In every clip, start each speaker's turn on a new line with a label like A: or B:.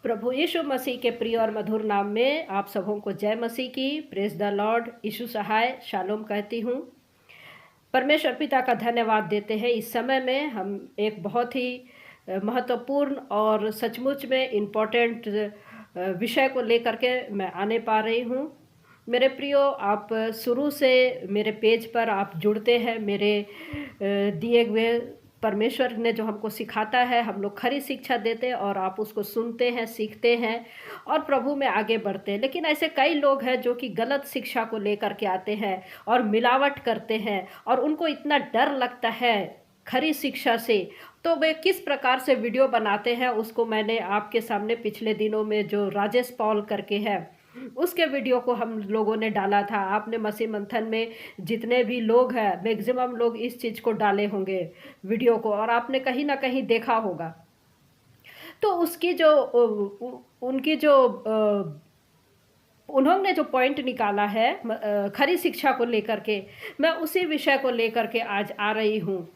A: प्रभु यीशु मसीह के प्रिय और मधुर नाम में आप सबों को जय मसीह की। Praise the lord. यीशु सहाय शालोम कहती हूँ। परमेश्वर पिता का धन्यवाद देते हैं। इस समय में हम एक बहुत ही महत्वपूर्ण और सचमुच में इम्पोर्टेंट विषय को लेकर के मैं आने पा रही हूँ। मेरे प्रियो, आप शुरू से मेरे पेज पर आप जुड़ते हैं। मेरे दिए हुए परमेश्वर ने जो हमको सिखाता है, हम लोग खरी शिक्षा देते हैं और आप उसको सुनते हैं, सीखते हैं और प्रभु में आगे बढ़ते हैं। लेकिन ऐसे कई लोग हैं जो कि गलत शिक्षा को लेकर के आते हैं और मिलावट करते हैं और उनको इतना डर लगता है खरी शिक्षा से, तो वे किस प्रकार से वीडियो बनाते हैं उसको मैंने आपके सामने पिछले दिनों में जो राजेश पॉल करके है उसके वीडियो को हम लोगों ने डाला था। आपने मसीह मंथन में जितने भी लोग हैं मैक्सिमम लोग इस चीज़ को डाले होंगे वीडियो को, और आपने कहीं ना कहीं देखा होगा। तो उसकी जो उनकी जो उन्होंने जो पॉइंट निकाला है खरी शिक्षा को लेकर के, मैं उसी विषय को लेकर के आज आ रही हूँ।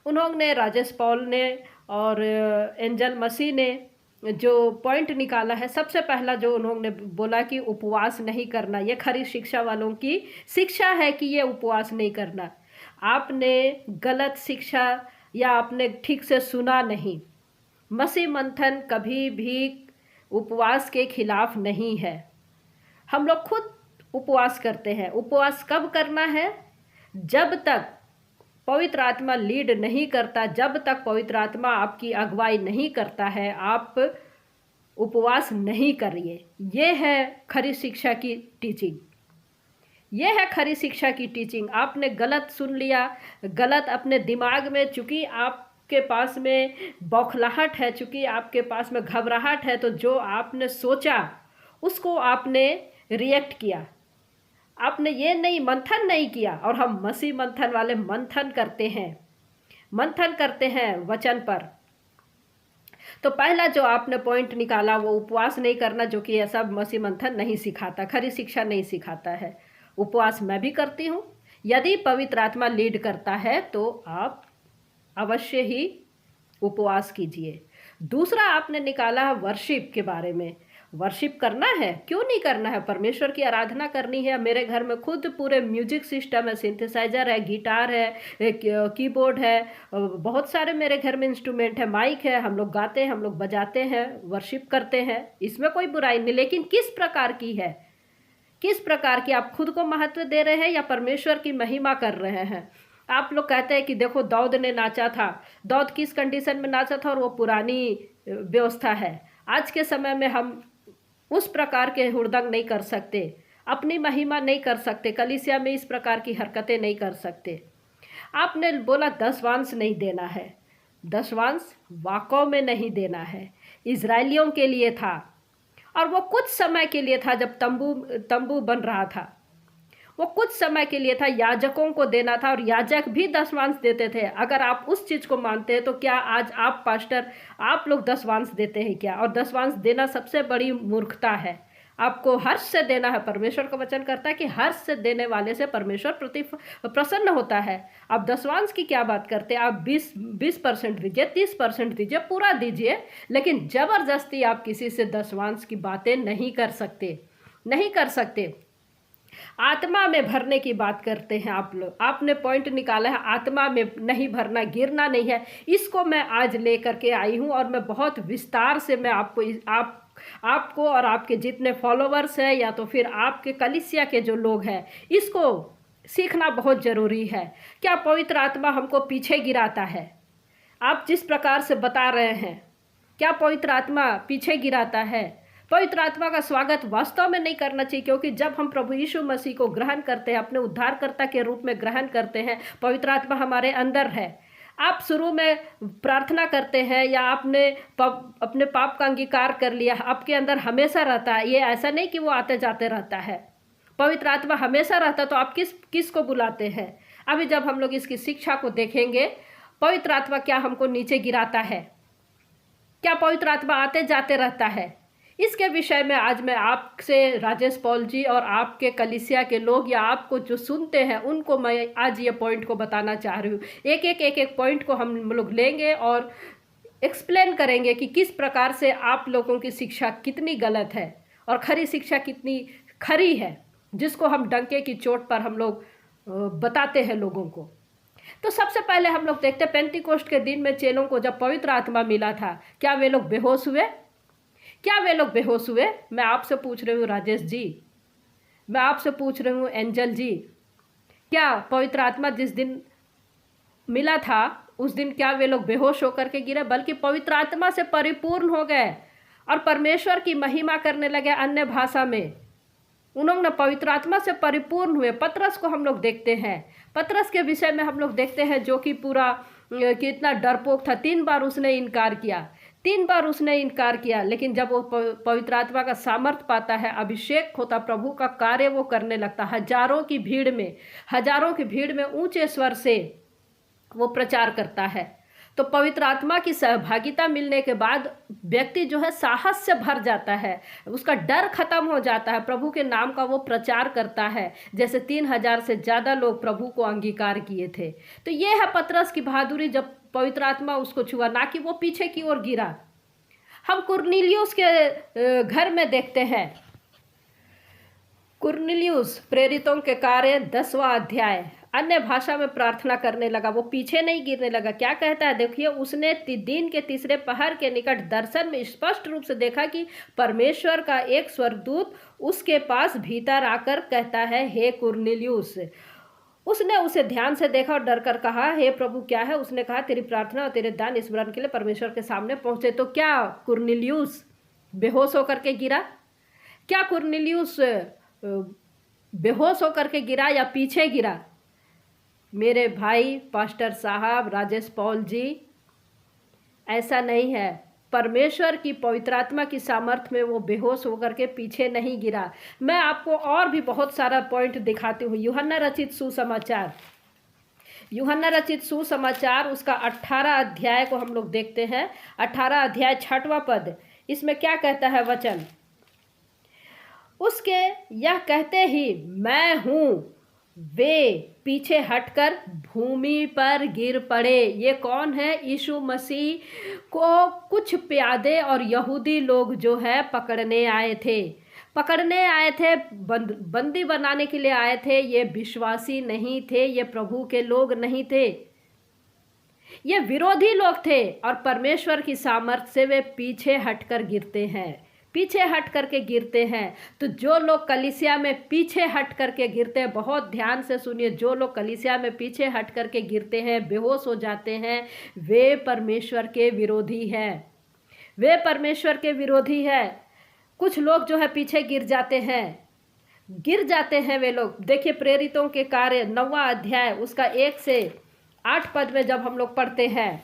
A: उन्होंने राजेश पॉल ने और एंजल मसीह ने जो पॉइंट निकाला है, सबसे पहला जो उन्होंने बोला कि उपवास नहीं करना, ये खरी शिक्षा वालों की शिक्षा है कि ये उपवास नहीं करना। आपने गलत शिक्षा या आपने ठीक से सुना नहीं। मसीह मंथन कभी भी उपवास के खिलाफ नहीं है। हम लोग खुद उपवास करते हैं। उपवास कब करना है? जब तक पवित्र आत्मा लीड नहीं करता, जब तक पवित्र आत्मा आपकी अगुवाई नहीं करता है, आप उपवास नहीं करिए। ये है खरी शिक्षा की टीचिंग। ये है खरी शिक्षा की टीचिंग। आपने गलत सुन लिया, गलत अपने दिमाग में, चूँकि आपके पास में बौखलाहट है, चूँकि आपके पास में घबराहट है, तो जो आपने सोचा उसको आपने रिएक्ट किया। आपने ये नहीं मंथन नहीं किया। और हम मसीह मंथन वाले मंथन करते हैं वचन पर। तो पहला जो आपने पॉइंट निकाला वो उपवास नहीं करना, जो कि ऐसा मसीह मंथन नहीं सिखाता, खरी शिक्षा नहीं सिखाता है। उपवास मैं भी करती हूँ। यदि पवित्र आत्मा लीड करता है तो आप अवश्य ही उपवास कीजिए। दूसरा आपने निकाला है वर्शिप के बारे में। वर्शिप करना है, क्यों नहीं करना है? परमेश्वर की आराधना करनी है। मेरे घर में खुद पूरे म्यूजिक सिस्टम है, सिंथेसाइजर है, गिटार है, कीबोर्ड है, बहुत सारे मेरे घर में इंस्ट्रूमेंट है, माइक है। हम लोग गाते हैं, हम लोग बजाते हैं, वर्शिप करते हैं, इसमें कोई बुराई नहीं। लेकिन किस प्रकार की है? किस प्रकार की? आप खुद को महत्व दे रहे हैं या परमेश्वर की महिमा कर रहे हैं? आप लोग कहते हैं कि देखो दाऊद ने नाचा था। दाऊद किस कंडीशन में नाचा था? और वो पुरानी व्यवस्था है। आज के समय में हम उस प्रकार के हुड़दंग नहीं कर सकते, अपनी महिमा नहीं कर सकते, कलीसिया में इस प्रकार की हरकतें नहीं कर सकते। आपने बोला दशवांश नहीं देना है। दशवांश वाकई में नहीं देना है। इजरायलियों के लिए था और वो कुछ समय के लिए था। जब तंबू बन रहा था, वो कुछ समय के लिए था। याजकों को देना था और याजक भी दशवांश देते थे। अगर आप उस चीज़ को मानते हैं तो क्या आज आप पास्टर, आप लोग दशवांश देते हैं क्या? और दशवांश देना सबसे बड़ी मूर्खता है। आपको हर्ष से देना है। परमेश्वर का वचन करता है कि हर्ष से देने वाले से परमेश्वर प्रसन्न होता है। आप दशवांश की क्या बात करते हैं? आप 20% दीजिए, 30% दीजिए, पूरा दीजिए, लेकिन ज़बरदस्ती आप किसी से दशवांश की बातें नहीं कर सकते, नहीं कर सकते। आत्मा में भरने की बात करते हैं आप लोग। आपने पॉइंट निकाला है आत्मा में नहीं भरना, गिरना नहीं है। इसको मैं आज लेकर के आई हूँ और मैं बहुत विस्तार से मैं आपको और आपके जितने फॉलोवर्स हैं या तो फिर आपके कलीसिया के जो लोग हैं, इसको सीखना बहुत ज़रूरी है। क्या पवित्र आत्मा हमको पीछे गिराता है? आप जिस प्रकार से बता रहे हैं, क्या पवित्र आत्मा पीछे गिराता है? पवित्र आत्मा का स्वागत वास्तव में नहीं करना चाहिए, क्योंकि जब हम प्रभु यीशु मसीह को ग्रहण करते हैं, अपने उद्धारकर्ता के रूप में ग्रहण करते हैं, पवित्र आत्मा हमारे अंदर है। आप शुरू में प्रार्थना करते हैं या आपने अपने पाप का अंगीकार कर लिया, आपके अंदर हमेशा रहता है। ये ऐसा नहीं कि वो आते जाते रहता है। पवित्र आत्मा हमेशा रहता, तो आप किस को बुलाते हैं? अभी जब हम लोग इसकी शिक्षा को देखेंगे, पवित्र आत्मा क्या हमको नीचे गिराता है? क्या पवित्र आत्मा आते जाते रहता है? इसके विषय में आज मैं आपसे, राजेश पॉल जी और आपके कलीसिया के लोग या आपको जो सुनते हैं उनको मैं आज ये पॉइंट को बताना चाह रही हूँ। एक एक पॉइंट को हम लोग लेंगे और एक्सप्लेन करेंगे कि किस प्रकार से आप लोगों की शिक्षा कितनी गलत है और खरी शिक्षा कितनी खरी है, जिसको हम डंके की चोट पर हम लोग बताते हैं लोगों को। तो सबसे पहले हम लोग देखते हैं पेंटिकोस्ट के दिन में चेलों को जब पवित्र आत्मा मिला था, क्या वे लोग बेहोश हुए? क्या वे लोग बेहोश हुए? मैं आपसे पूछ रही हूँ राजेश जी, मैं आपसे पूछ रही हूँ एंजल जी, क्या पवित्र आत्मा जिस दिन मिला था उस दिन क्या वे लोग बेहोश होकर के गिरे? बल्कि पवित्र आत्मा से परिपूर्ण हो गए और परमेश्वर की महिमा करने लगे अन्य भाषा में। उन्होंने पवित्र आत्मा से परिपूर्ण हुए। पतरस को हम लोग देखते हैं, पतरस के विषय में हम लोग देखते हैं जो कि पूरा कितना डरपोक था। 3 बार उसने इनकार किया, 3 बार उसने इनकार किया, लेकिन जब वो पवित्र आत्मा का सामर्थ पाता है, अभिषेक होता, प्रभु का कार्य वो करने लगता। हजारों की भीड़ में ऊंचे स्वर से वो प्रचार करता है। तो पवित्र आत्मा की सहभागिता मिलने के बाद व्यक्ति जो है साहस से भर जाता है, उसका डर खत्म हो जाता है, प्रभु के नाम का वो प्रचार करता है। जैसे 3000 से ज़्यादा लोग प्रभु को अंगीकार किए थे। तो ये है पतरस की बहादुरी, जब पवित्र आत्मा उसको छुआ, ना कि वो पीछे की ओर गिरा। हम कुरनेलियुस के घर में देखते हैं, कुरनेलियुस प्रेरितों के कार्य 10वां अध्याय, अन्य भाषा में प्रार्थना करने लगा, वो पीछे नहीं गिरने लगा। क्या कहता है देखिए, उसने दिन के तीसरे पहर के निकट दर्शन में स्पष्ट रूप से देखा कि परमेश्वर का एक स्वर्गदूत उसके पास भीतर आकर कहता है, हे कुरनेलियुस। उसने उसे ध्यान से देखा और डर कर कहा, हे प्रभु क्या है? उसने कहा, तेरी प्रार्थना और तेरे दान स्मरण के लिए परमेश्वर के सामने पहुंचे। तो क्या कुरनेलियुस बेहोश होकर के गिरा? क्या कुरनेलियुस बेहोश होकर के गिरा या पीछे गिरा? मेरे भाई पास्टर साहब, राजेश पॉल जी, ऐसा नहीं है। परमेश्वर की पवित्र आत्मा की सामर्थ्य में वो बेहोश होकर के पीछे नहीं गिरा। मैं आपको और भी बहुत सारा पॉइंट दिखाती हूँ। यूहन्ना रचित सुसमाचार उसका 18 अध्याय को हम लोग देखते हैं। 18 अध्याय 6वां पद, इसमें क्या कहता है वचन? उसके यह कहते ही मैं हूँ, वे पीछे हटकर भूमि पर गिर पड़े। ये कौन है? यीशु मसीह को कुछ प्यादे और यहूदी लोग जो है पकड़ने आए थे, बंदी बनाने के लिए आए थे। ये विश्वासी नहीं थे, ये प्रभु के लोग नहीं थे, ये विरोधी लोग थे। और परमेश्वर की सामर्थ्य से वे पीछे हटकर गिरते हैं। तो जो लोग कलीसिया में पीछे हट करके गिरते हैं, बहुत ध्यान से सुनिए, जो लोग कलीसिया में पीछे हट करके गिरते हैं, बेहोश हो जाते हैं, वे परमेश्वर के विरोधी है। कुछ लोग जो है पीछे गिर जाते हैं वे लोग। देखिए प्रेरितों के कार्य 9वां अध्याय उसका 1 से 8 पद में जब हम लोग पढ़ते हैं,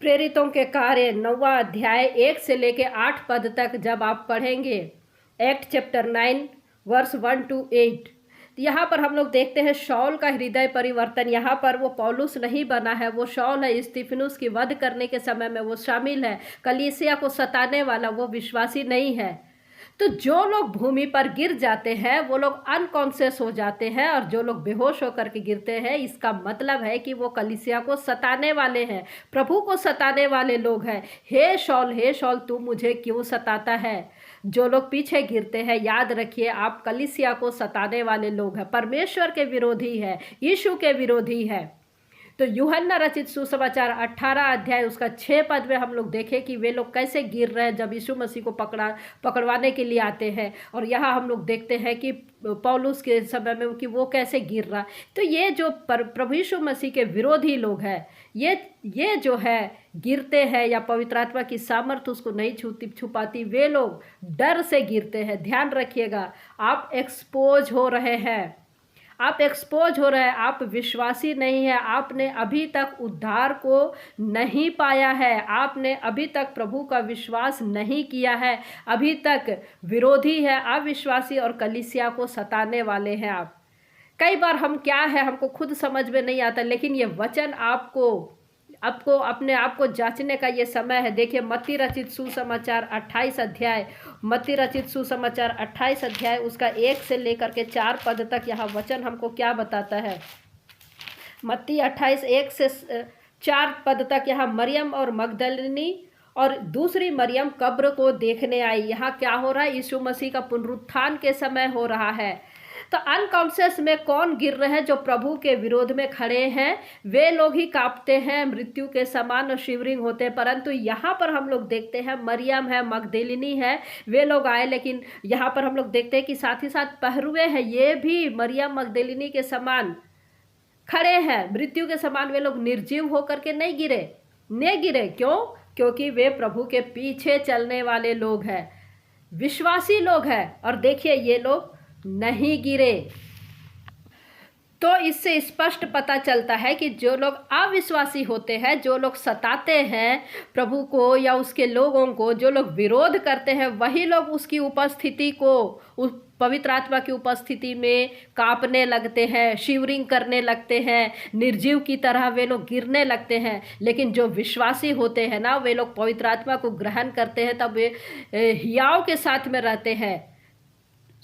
A: प्रेरितों के कार्य 9वां अध्याय 1 से लेके 8 पद तक जब आप पढ़ेंगे, एक्ट चैप्टर 9 वर्स 1 to 8, यहाँ पर हम लोग देखते हैं शाऊल का हृदय परिवर्तन। यहाँ पर वो पौलुस नहीं बना है, वो शाऊल है। स्तिफनुस की वध करने के समय में वो शामिल है, कलीसिया को सताने वाला, वो विश्वासी नहीं है। तो जो लोग भूमि पर गिर जाते हैं वो लोग अनकॉन्शियस हो जाते हैं, और जो लोग बेहोश होकर के गिरते हैं, इसका मतलब है कि वो कलीसिया को सताने वाले हैं, प्रभु को सताने वाले लोग हैं। हे शौल तू मुझे क्यों सताता है? जो लोग पीछे गिरते हैं, याद रखिए आप कलीसिया को सताने वाले लोग हैं, परमेश्वर के विरोधी है, यीशु के विरोधी है। तो यूहन्ना रचित सुसमाचार 18 अध्याय उसका 6 पद में हम लोग देखें कि वे लोग कैसे गिर रहे हैं जब यीशु मसीह को पकड़वाने के लिए आते हैं। और यहाँ हम लोग देखते हैं कि पौलुस के समय में कि वो कैसे गिर रहा। तो ये जो प्रभु यीशु मसीह के विरोधी लोग हैं, ये जो है गिरते हैं या पवित्र आत्मा की सामर्थ्य उसको नहीं छुपाती, वे लोग डर से गिरते हैं। ध्यान रखिएगा, आप एक्सपोज हो रहे हैं, आप विश्वासी नहीं है, आपने अभी तक उद्धार को नहीं पाया है, आपने अभी तक प्रभु का विश्वास नहीं किया है, अभी तक विरोधी है, अविश्वासी और कलीसिया को सताने वाले हैं आप। कई बार हम क्या है हमको खुद समझ में नहीं आता, लेकिन ये वचन आपको अपने आप को जांचने का ये समय है। देखिए मत्ती रचित सुसमाचार 28 अध्याय उसका 1 से लेकर के 4 पद तक यहाँ वचन हमको क्या बताता है। मत्ती 28 1 से 4 पद तक यहाँ मरियम और मगदलिनी और दूसरी मरियम कब्र को देखने आई। यहाँ क्या हो रहा है? यीशु मसीह का पुनरुत्थान के समय हो रहा है। तो अनकॉन्शियस में कौन गिर रहे हैं? जो प्रभु के विरोध में खड़े हैं वे लोग ही कांपते हैं, मृत्यु के समान और शिवरिंग होते हैं। परंतु यहाँ पर हम लोग देखते हैं मरियम है, मगदलिनी है, वे लोग आए। लेकिन यहाँ पर हम लोग देखते हैं कि साथ ही साथ पहरुए हैं, ये भी मरियम मगदलिनी के समान खड़े हैं, मृत्यु के समान। वे लोग निर्जीव होकर के नहीं गिरे। क्यों? क्योंकि वे प्रभु के पीछे चलने वाले लोग हैं, विश्वासी लोग हैं। और देखिए ये लोग नहीं गिरे। तो इससे स्पष्ट पता चलता है कि जो लोग अविश्वासी होते हैं, जो लोग सताते हैं प्रभु को या उसके लोगों को, जो लोग विरोध करते हैं, वही लोग उसकी उपस्थिति को, उस पवित्र आत्मा की उपस्थिति में कांपने लगते हैं, शिवरिंग करने लगते हैं, निर्जीव की तरह वे लोग गिरने लगते हैं। लेकिन जो विश्वासी होते हैं ना, वे लोग पवित्र आत्मा को ग्रहण करते हैं, तब वे हियाव के साथ में रहते हैं,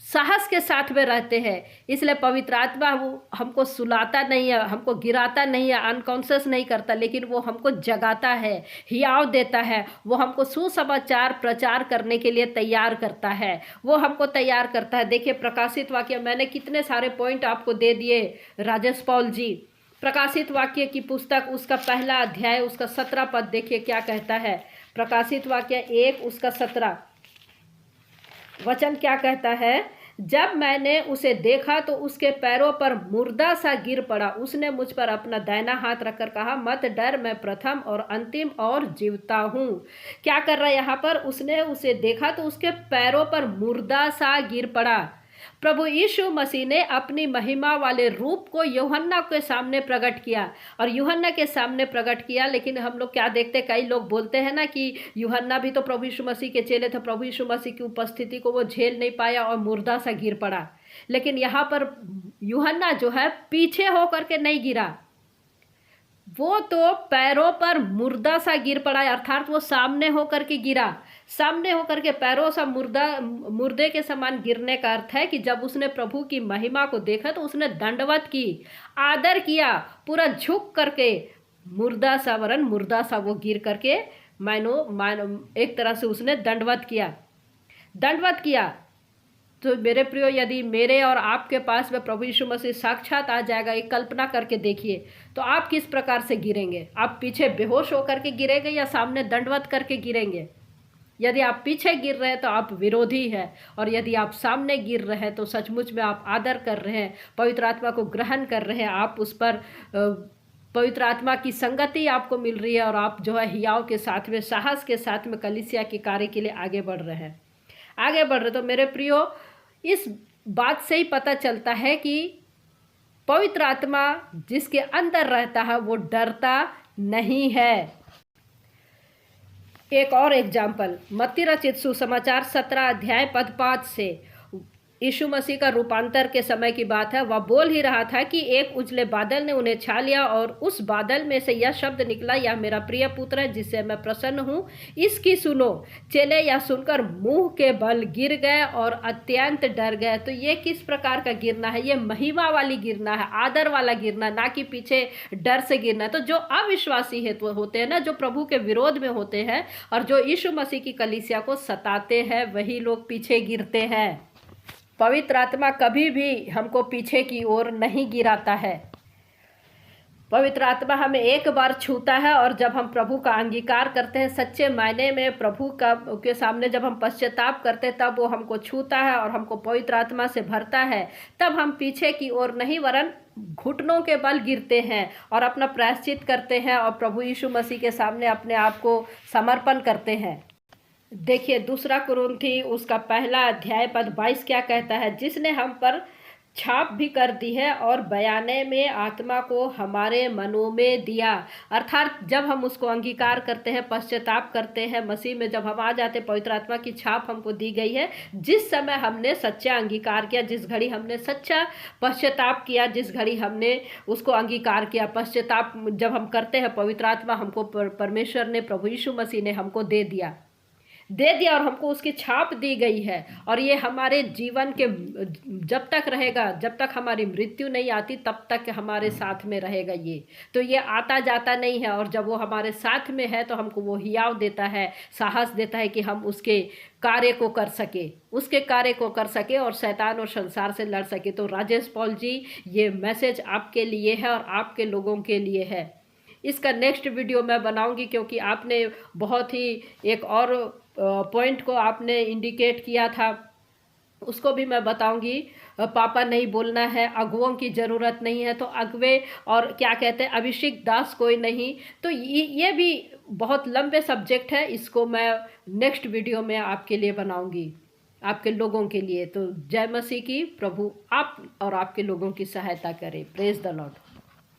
A: साहस के साथ में रहते हैं। इसलिए पवित्र आत्मा वो हमको सुलाता नहीं है, हमको गिराता नहीं है, अनकॉन्शियस नहीं करता, लेकिन वो हमको जगाता है, हियाव देता है। वो हमको सुसमाचार प्रचार करने के लिए तैयार करता है, वो हमको तैयार करता है। देखिए प्रकाशित वाक्य, मैंने कितने सारे पॉइंट आपको दे दिए राजेश पॉल जी। प्रकाशित वाक्य की पुस्तक उसका पहला अध्याय उसका 17 पद देखिए क्या कहता है। प्रकाशित वाक्य 1 उसका 17 वचन क्या कहता है? जब मैंने उसे देखा तो उसके पैरों पर मुर्दा सा गिर पड़ा। उसने मुझ पर अपना दाहिना हाथ रखकर कहा, मत डर, मैं प्रथम और अंतिम और जीवता हूँ। क्या कर रहा है यहाँ पर? उसने उसे देखा तो उसके पैरों पर मुर्दा सा गिर पड़ा। प्रभु यीशु मसीह ने अपनी महिमा वाले रूप को यूहन्ना के सामने प्रकट किया, और यूहन्ना के सामने प्रकट किया। लेकिन हम लोग क्या देखते, कई लोग बोलते हैं ना कि यूहन्ना भी तो प्रभु यीशु मसीह के चेले थे, प्रभु यीशु मसीह की उपस्थिति को वो झेल नहीं पाया और मुर्दा सा गिर पड़ा। लेकिन यहाँ पर यूहन्ना जो है पीछे होकर के नहीं गिरा, वो तो पैरों पर मुर्दा सा गिर पड़ा, अर्थात वो सामने होकर के गिरा। सामने होकर के पैरों सा मुर्दे के समान गिरने का अर्थ है कि जब उसने प्रभु की महिमा को देखा तो उसने दंडवत की, आदर किया, पूरा झुक करके मुर्दा सा वरन मुर्दा सा वो गिर करके मानो एक तरह से उसने दंडवत किया। तो मेरे प्रियो, यदि मेरे और आपके पास में प्रभु यीशु मसीह साक्षात आ जाएगा, एक कल्पना करके देखिए, तो आप किस प्रकार से गिरेंगे? आप पीछे बेहोश होकर के गिरेंगे या सामने दंडवत करके गिरेंगे? यदि आप पीछे गिर रहे हैं तो आप विरोधी हैं, और यदि आप सामने गिर रहे हैं तो सचमुच में आप आदर कर रहे हैं, पवित्र आत्मा को ग्रहण कर रहे हैं, आप उस पर पवित्र आत्मा की संगति आपको मिल रही है, और आप जो है हियाव के साथ में, साहस के साथ में कलीसिया के कार्य के लिए आगे बढ़ रहे हैं। तो मेरे प्रियो, इस बात से ही पता चलता है कि पवित्र आत्मा जिसके अंदर रहता है वो डरता नहीं है। एक और एग्जाम्पल, मत्ती रचित सुसमाचार 17 अध्याय पद 5 से यीशु मसीह का रूपांतर के समय की बात है। वह बोल ही रहा था कि एक उजले बादल ने उन्हें छा लिया, और उस बादल में से यह शब्द निकला, यह मेरा प्रिय पुत्र है जिससे मैं प्रसन्न हूँ, इसकी सुनो। चेले यह सुनकर मुंह के बल गिर गए और अत्यंत डर गए। तो ये किस प्रकार का गिरना है? ये महिमा वाली गिरना है, आदर वाला गिरना, ना कि पीछे डर से गिरना। तो जो अविश्वासी होते हैं ना, जो प्रभु के विरोध में होते हैं और जो यीशु मसीह की कलीसिया को सताते हैं, वही लोग पीछे गिरते हैं। पवित्र आत्मा कभी भी हमको पीछे की ओर नहीं गिराता है। पवित्र आत्मा हमें एक बार छूता है, और जब हम प्रभु का अंगीकार करते हैं, सच्चे मायने में प्रभु के सामने जब हम पश्चाताप करते हैं, तब वो हमको छूता है और हमको पवित्र आत्मा से भरता है। तब हम पीछे की ओर नहीं वरन घुटनों के बल गिरते हैं और अपना प्रायश्चित करते हैं और प्रभु यीशु मसीह के सामने अपने आप को समर्पण करते हैं। देखिए 2 कुरिन्थी उसका पहला अध्याय पद 22 क्या कहता है? जिसने हम पर छाप भी कर दी है और बयाने में आत्मा को हमारे मनों में दिया। अर्थात जब हम उसको अंगीकार करते हैं, पश्चाताप करते हैं, मसीह में जब हम आ जाते हैं, पवित्र आत्मा की छाप हमको दी गई है। जिस समय हमने सच्चा अंगीकार किया, जिस घड़ी हमने सच्चा पश्चाताप किया, जिस घड़ी हमने उसको अंगीकार किया, पश्चाताप जब हम करते हैं, पवित्र आत्मा हमको परमेश्वर ने, प्रभु यीशु मसीह ने हमको दे दिया। दे दिया और हमको उसकी छाप दी गई है, और ये हमारे जीवन के जब तक रहेगा, जब तक हमारी मृत्यु नहीं आती तब तक हमारे साथ में रहेगा ये। तो ये आता जाता नहीं है, और जब वो हमारे साथ में है तो हमको वो हियाव देता है, साहस देता है कि हम उसके कार्य को कर सके, उसके कार्य को कर सके और शैतान और संसार से लड़ सके। तो राजेश पॉल जी, ये मैसेज आपके लिए है और आपके लोगों के लिए है। इसका नेक्स्ट वीडियो मैं बनाऊंगी, क्योंकि आपने बहुत ही एक और पॉइंट को आपने इंडिकेट किया था, उसको भी मैं बताऊंगी। पापा नहीं बोलना है, अगुओं की ज़रूरत नहीं है, तो अगवे और क्या कहते हैं अभिषेक दास कोई नहीं। तो ये भी बहुत लंबे सब्जेक्ट है, इसको मैं नेक्स्ट वीडियो में आपके लिए बनाऊंगी, आपके लोगों के लिए। तो जय मसीह की, प्रभु आप और आपके लोगों की सहायता करें। Praise the Lord.